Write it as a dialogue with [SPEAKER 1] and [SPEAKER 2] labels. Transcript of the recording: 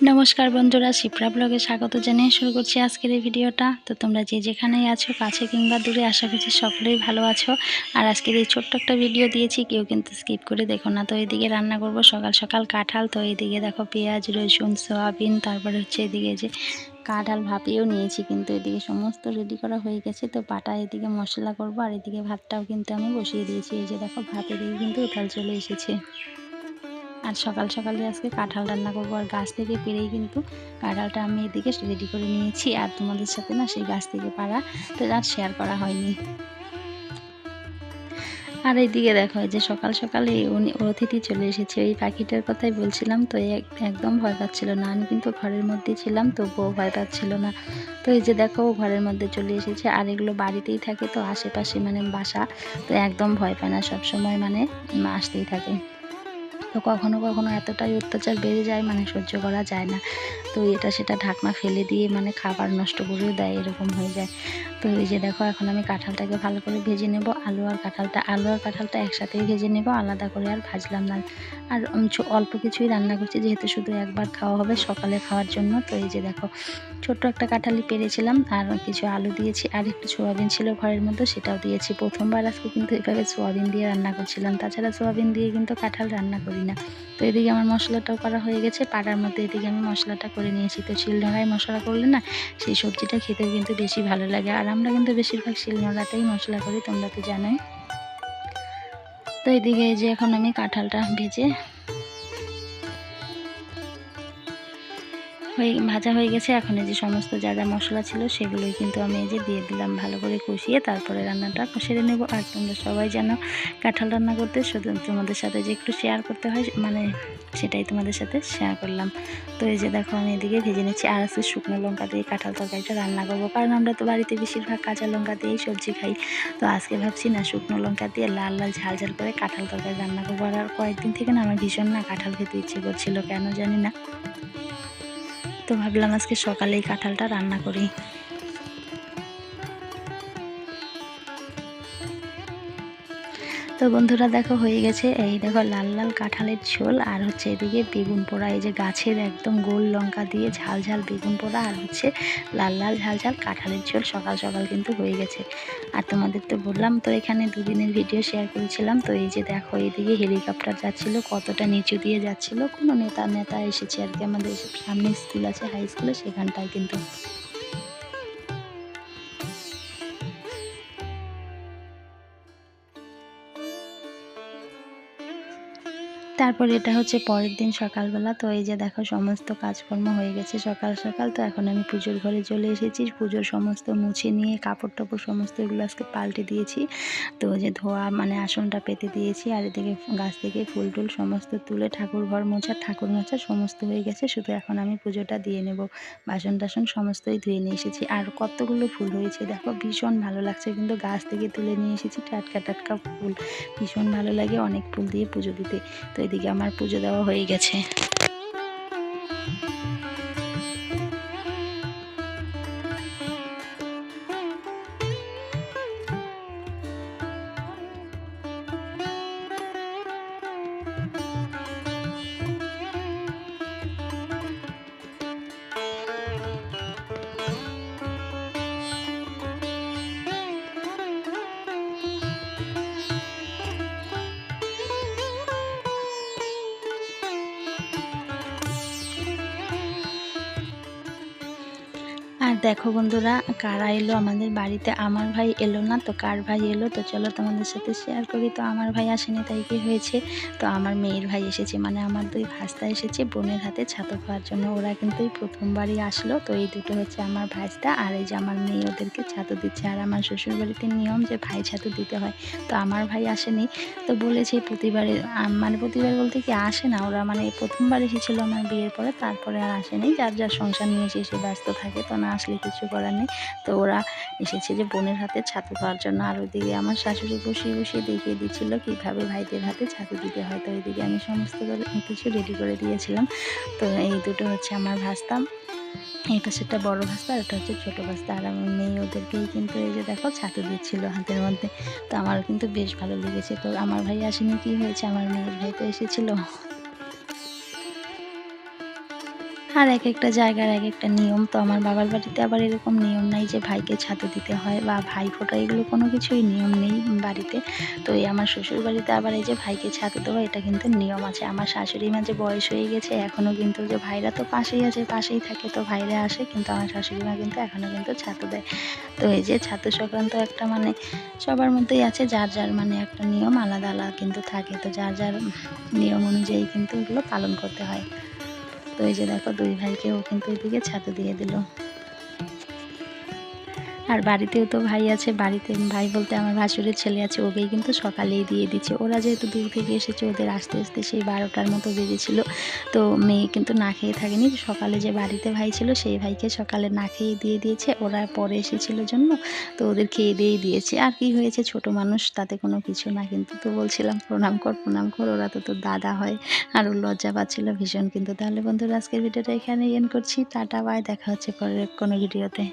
[SPEAKER 1] নমস্কার বন্ধুরা, শিপ্রা ব্লগে স্বাগত জানিয়ে শুরু করছি আজকের এই ভিডিওটা। তো তোমরা যে যেখানেই আছো, কাছে কিংবা দূরে, আশা করছি সকলেই ভালো আছো। আর আজকের এই ছোট্ট একটা ভিডিও দিয়েছি, কেউ কিন্তু স্কিপ করে দেখো না। তো এইদিকে রান্না করব সকাল সকাল কাঁঠাল। তো এইদিকে দেখো পেঁয়াজ, রসুন, সয়াবিন, তারপরে হচ্ছে এদিকে যে কাঁঠাল ভাপিয়েও নিয়েছি, কিন্তু এদিকে সমস্ত রেডি করা হয়ে গেছে। তো পাটা এদিকে মশলা করব, আর এদিকে ভাতটাও কিন্তু আমি বসিয়ে দিয়েছি। এই যে দেখো ভাত এদিকে কিন্তু উঠাল চলে এসেছে। আর সকাল সকালে আজকে কাঁঠাল রান্না করবো। আর গাছ থেকে পেরেই কিন্তু কাঁঠালটা আমি এদিকে রেডি করে নিয়েছি। আর তোমাদের সাথে না সেই গাছ থেকে পাড়া তো আর শেয়ার করা হয়নি। আর এইদিকে দেখো, এই যে সকাল সকালে উনি অতিথি চলে এসেছে। এই পাখিটার কথাই বলছিলাম। তো একদম ভয় পাচ্ছিল না। আমি কিন্তু ঘরের মধ্যে ছিলাম, তবুও ভয় পাচ্ছিল না। তো এই যে দেখো ও ঘরের মধ্যে চলে এসেছে। আর এগুলো বাড়িতেই থাকে, তো আশেপাশে মানে বাসা, তো একদম ভয় পায় না, সবসময় মানে আসতেই থাকে। তো কখনো কখনো এতটাই অত্যাচার বেড়ে যায়, মানে সহ্য করা যায় না। তো এটা সেটা ঢাকনা ফেলে দিয়ে মানে খাবার নষ্ট করেও দেয়, এরকম হয়ে যায়। তো এই যে দেখো, এখন আমি কাঁঠালটাকে ভালো করে ভেজে নেব। আলু আর কাঁঠালটা একসাথেই ভেজে নেব, আলাদা করে আর ভাজলাম না। আর অল্প কিছুই রান্না করছি, যেহেতু শুধু একবার খাওয়া হবে সকালে খাওয়ার জন্য। তো এই যে দেখো, ছোট্ট একটা কাঁঠালি পেরেছিলাম, আর কিছু আলু দিয়েছি, আর একটু সোয়াবিন ছিল ঘরের মধ্যে, সেটাও দিয়েছি। প্রথমবার আজকে কিন্তু এভাবে সোয়াবিন দিয়ে রান্না করছিলাম, তাছাড়া সোয়াবিন দিয়ে কিন্তু কাঁঠাল রান্না করি না। তো এদিকে আমার মশলাটাও করা হয়ে গেছে, পাড়ার মধ্যে এদিকে আমি মশলাটা করে নিয়েছি। তো শিলনোড়ায় মশলা করলে না সেই সবজিটা খেতেও কিন্তু বেশি ভালো লাগে। আর আমরা কিন্তু বেশিরভাগ শিলনোড়াতেই মশলা করি, তোমরা তো জানোই। তো এদিকে এই যে এখন আমি কাঁঠালটা ভেজে ভাজা হয়ে গেছে। এখন এই যে সমস্ত যা যা মশলা ছিল সেগুলোই কিন্তু আমি এই যে দিয়ে দিলাম, ভালো করে কষিয়ে তারপরে রান্নাটা সেরে নেব। আর তোমরা সবাই জানো কাঁঠাল রান্না করতে শুধু তোমাদের সাথে যে একটু শেয়ার করতে হয়, মানে সেটাই তোমাদের সাথে শেয়ার করলাম। তো এই যে দেখো, আমি এদিকে ভেজে নিচ্ছি। আর আজকে শুকনো লঙ্কা দিয়ে কাঁঠাল তরকারিটা রান্না করবো, কারণ আমরা তো বাড়িতে বেশিরভাগ কাঁচা লঙ্কা দিয়েই সবজি খাই। তো আজকে ভাবছি না, শুকনো লঙ্কা দিয়ে লাল লাল ঝাল ঝাল করে কাঁঠাল তরকারি রান্না করবো। আর কয়েকদিন থেকে না আমার ভীষণ না কাঁঠাল খেতে ইচ্ছে করছিল, কেন জানি না। তো ভাবলাম আজকে সকালেই কাঁঠালটা রান্না করি। তো বন্ধুরা দেখো, হয়ে গেছে। এই দেখো লাল লাল কাঁঠালের ঝোল, আর হচ্ছে এদিকে বেগুন পোড়া, এই যে গাছের একদম গোল লঙ্কা দিয়ে ঝাল ঝাল বেগুন পোড়া, আর হচ্ছে লাল লাল ঝাল ঝাল কাঁঠালের ঝোল সকাল সকাল কিন্তু হয়ে গেছে। আর তোমাদের তো বললাম, তো এখানে দুদিনের ভিডিও শেয়ার করেছিলাম। তো এই যে দেখো, এইদিকে হেলিকপ্টার যাচ্ছিল, কতটা নিচু দিয়ে যাচ্ছিল। কোনো নেতা এসেছে আর কি, আমাদের সামনে স্কুল আছে, হাই স্কুলে, সেখানটায় কিন্তু। তারপর এটা হচ্ছে পরের দিন সকালবেলা। তো এই যে দেখো, সমস্ত কাজকর্ম হয়ে গেছে সকাল সকাল। তো এখন আমি পুজোর ঘরে চলে এসেছি, পুজোর সমস্ত মুছে নিয়ে কাপড় টাপড় সমস্ত এগুলো আজকে পাল্টে দিয়েছি। তো যে ধোয়া মানে আসনটা পেতে দিয়েছি, আর এদিকে গাছ থেকে ফুল টুল সমস্ত তুলে ঠাকুর মোছা সমস্ত হয়ে গেছে। শুধু এখন আমি পুজোটা দিয়ে নেব। বাসন টাসন সমস্তই ধুয়ে নিয়ে এসেছি। আর কতগুলো ফুল হয়েছে দেখো, ভীষণ ভালো লাগছে, কিন্তু গাছ থেকে তুলে নিয়ে এসেছি টাটকা টাটকা ফুল। ভীষণ ভালো লাগে অনেক ফুল দিয়ে পুজো দিতে। তো এদিকে আমার পুজো দেওয়া হয়ে গেছে। আর দেখো বন্ধুরা, কারা এলো আমাদের বাড়িতে। আমার ভাই এলো না, তো কার ভাই এলো, তো চলো তোমাদের সাথে শেয়ার করি। তো আমার ভাই আসেনি, তাই কি হয়েছে, তো আমার মেয়ের ভাই এসেছে, মানে আমার দুই ভাস্তা এসেছে বোনের হাতে ছাতু খাওয়ার জন্য। ওরা কিন্তু এই প্রথমবারই আসলো। তো এই দুটো হচ্ছে আমার ভাস্তা, আর এই যে আমার মেয়ে ওদেরকে ছাতু দিচ্ছে। আর আমার শ্বশুরবাড়িতে নিয়ম যে ভাই ছাতু দিতে হয়। তো আমার ভাই আসেনি, তো বলেছে প্রতিবারে, মানে প্রতিবার বলতে কি আসে না, ওরা মানে প্রথমবার এসেছিলো আমার বিয়ের পরে, তারপরে আর আসেনি, যার যার সংসার নিয়ে এসে ব্যস্ত থাকে, তো না আসলে কিছু করার নেই। তো ওরা এসেছে যে বোনের হাতে ছাতু খাওয়ার জন্য। আর ওইদিকে আমার শাশুড়ি বসিয়ে বসিয়ে দেখিয়ে দিচ্ছিল কীভাবে ভাইদের হাতে ছাতু দিতে হয়। তো ওইদিকে আমি সমস্ত কিছু রেডি করে দিয়েছিলাম। তো এই দুটো হচ্ছে আমার ভাস্তা, এই পাশেরটা বড় ভাস্তা, আর এটা হচ্ছে ছোটো ভাস্তা। আর আমার মেয়ে ওদেরকেই কিন্তু এই যে দেখো ছাতু দিচ্ছিল হাতের মধ্যে। তো আমার কিন্তু বেশ ভালো লেগেছে। তো আমার ভাই আসেনি, কি হয়েছে, আমার মেয়ের ভাই তো এসেছিলো। আর একেকটা জায়গার একেকটা নিয়ম। তো আমার বাবার বাড়িতে আবার এরকম নিয়ম নাই যে ভাইকে ছাতু দিতে হয় বা ভাইফোঁটা, এগুলো কোনো কিছুই নিয়ম নেই বাড়িতে। তো এই আমার শ্বশুর বাড়িতে আবার এই যে ভাইকে ছাতু দেওয়া, এটা কিন্তু নিয়ম আছে। আমার শাশুড়ি মা যে বয়স হয়ে গেছে এখনও কিন্তু, যে ভাইরা তো পাশেই আছে, পাশেই থাকে, তো ভাইরা আসে, কিন্তু আমার শাশুড়ি মা কিন্তু এখনও কিন্তু ছাতু দেয়। তো এই যে ছাতু সংক্রান্ত একটা মানে সবার মধ্যেই আছে, যার যার মানে একটা নিয়ম আলাদা আলাদা কিন্তু থাকে। তো যার যার নিয়ম অনুযায়ী কিন্তু এগুলো পালন করতে হয়। তো এই যে দেখো ২ ভাইকেও কিন্তু এদিকে ছাতু দিয়ে দিল। আর বাড়িতেও তো ভাই আছে, বাড়িতে ভাই বলতে আমার ভাসুরের ছেলে আছে, ওকেই কিন্তু সকালেই দিয়ে দিচ্ছে। ওরা যেহেতু দূর থেকে এসেছে, ওদের আসতে আসতে সেই ১২টার মতো বেজেছিল। তো মেয়ে কিন্তু না খেয়ে থাকেনি। সকালে যে বাড়িতে ভাই ছিল সেই ভাইকে সকালে না খেয়ে দিয়ে দিয়েছে। ওরা পরে এসেছিল জন্য তো ওদের খেয়ে দিয়েই দিয়েছে। আর কি হয়েছে, ছোট মানুষ, তাতে কোনো কিছু না কিন্তু। তো বলছিলাম প্রণাম কর, প্রণাম কর, ওরা তো তোর দাদা হয়। আর ও লজ্জা পাচ্ছিল ভীষণ কিন্তু। তাহলে বন্ধুরা আজকের ভিডিওটা এখানেই এন্ড করছি। টাটা বাই, দেখা হচ্ছে পরের কোনো ভিডিওতে।